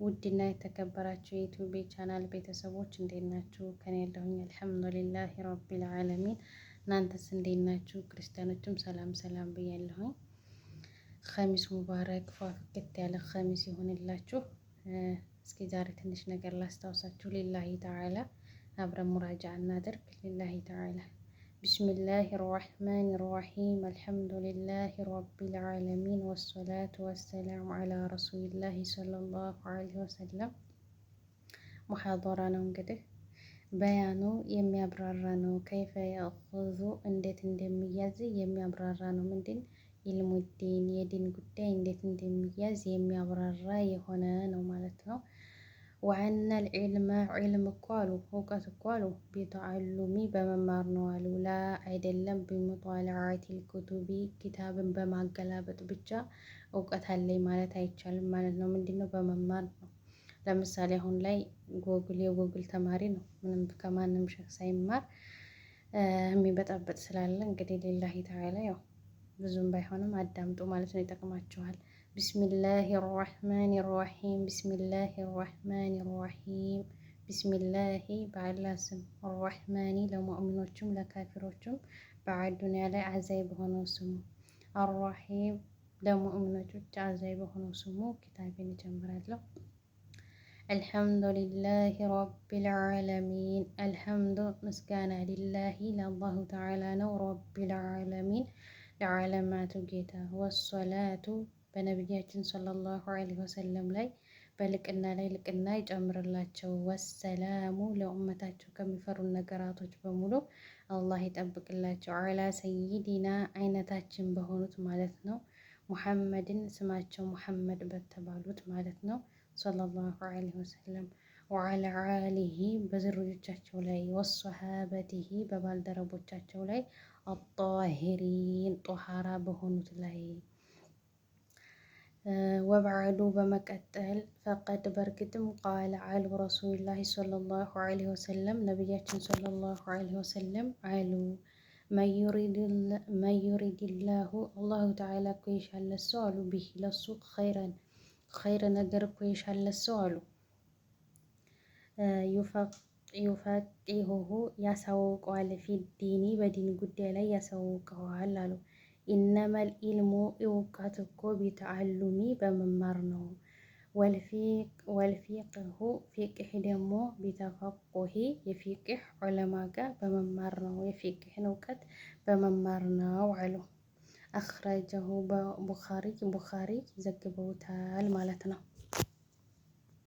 ውድና የተከበራችሁ የዩቲዩብ ቻናል ቤተሰቦች እንዴት ናችሁ? ከኔ ያለሁኝ አልሐምዱሊላህ ረቢል ዓለሚን። እናንተስ እንዴት ናችሁ? ክርስቲያኖችም ሰላም ሰላም ብያለሁኝ። ኸሚስ ሙባረክ ፏፍክት ያለ ኸሚስ ይሆንላችሁ። እስኪ ዛሬ ትንሽ ነገር ላስታውሳችሁ። ሊላሂ ተዓላ አብረን ሙራጃ እናደርግ። ሊላሂ ተዓላ ቢስሚላህ ራሕማን ራሒም አልሐምዱሊላህ ረቢል ዓለሚን ወሰላቱ ወሰላሙ ዓላ ረሱሊላህ ሰለላሁ ዓለይሂ ወሰለም። ሙሐደራ ነው እንግዲህ በያኑ የሚያብራራ ነው። ከይፈ የእኹዙ እንዴት እንደሚያዝ የሚያብራራ ነው። ምንድን ኢልሙዲን የዲን ጉዳይ እንዴት እንደሚያዝ የሚያብራራ የሆነ ነው ማለት ነው። ወአነል ዒልመ ዒልም እኮ አሉ እውቀት እኮ አሉ ቢተዓሉሚ በመማር ነው አሉ። ላ አይደለም ቢሙጧለዓቲል ኩቱቢ ኪታብን በማገላበጥ ብቻ እውቀት አለኝ ማለት አይቻልም ማለት ነው። ምንድን ነው? በመማር ነው። ለምሳሌ አሁን ላይ የጎግል ተማሪ ነው። ምንም ከማንም ሸክ ሳይማር የሚበጣበጥ ስላለ እንግዲህ ሊላሂ ተዓላ ያው ብዙም ባይሆንም አዳምጡ ማለት ነው። ይጠቅማችኋል። ቢስሚላሂ ራሕማን ራሒም ቢስሚላሂ ራሕማን ራሒም ቢስሚላሂ በአላህ ስም አራሕማኒ ለሙእሚኖቹም ለካፊሮቹም በአዱንያ ላይ አዛይ በሆነው ስሙ አራሒም ለሙእሚኖች አዛይ በሆነው ስሙ ኪታቤን እጀምራለሁ። አልሐምዱሊላሂ ረቢል ዓለሚን አልሐምዱ ምስጋና ሊላሂ ለአላሁ ተዓላ ነው። ረቢል ዓለሚን ለዓለማቱ ጌታ ወሰላቱ በነቢያችን ሰለላሁ ዐለይሂ ወሰለም ላይ በልቅና ላይ ልቅና ይጨምርላቸው። ወሰላሙ ለኡመታቸው ከሚፈሩን ነገራቶች በሙሉ አላህ ይጠብቅላቸው። አላ ሰይዲና አይነታችን በሆኑት ማለት ነው። ሙሐመድን ስማቸው ሙሐመድ በተባሉት ማለት ነው። ሰለላሁ ዐለይሂ ወሰለም ወዐላ አሊሂ በዝርዮቻቸው ላይ ወሰሃበቲሂ በባልደረቦቻቸው ላይ አጣሂሪን ጦሃራ በሆኑት ላይ ወበዐዱ በመቀጠል ፈቀድ በእርግጥም ቃለ አሉ ረሱሉላሂ ሰለላሁ ዐለይሂ ወሰለም ነቢያችን ሰለላሁ ዐለይሂ ወሰለም አሉ መዩሪድላሁ አላሁ ተዓላ እኮ የሻለት ሰው አሉ ቢሂ ለሱ ኸይረ ነገር እኮ የሻለት ሰው አሉ ዩፈቂሁሁ ያሳውቀዋል ፊዲኒ በዲን ጉዳይ ላይ ያሳውቀዋል አሉ። ኢነመል ኢልሙ እውቀት እኮ ቢተዓሉሚ በመማር ነው። ወልፊቅሁ ፊቅህ ደግሞ ቢተፈቁሂ የፊቅህ ዑለማ ጋር በመማር ነው። የፊቅህን እውቀት በመማር ነው አሉ። አኽረጀሁ ቡኻሪ ዘግበውታል ማለት ነው።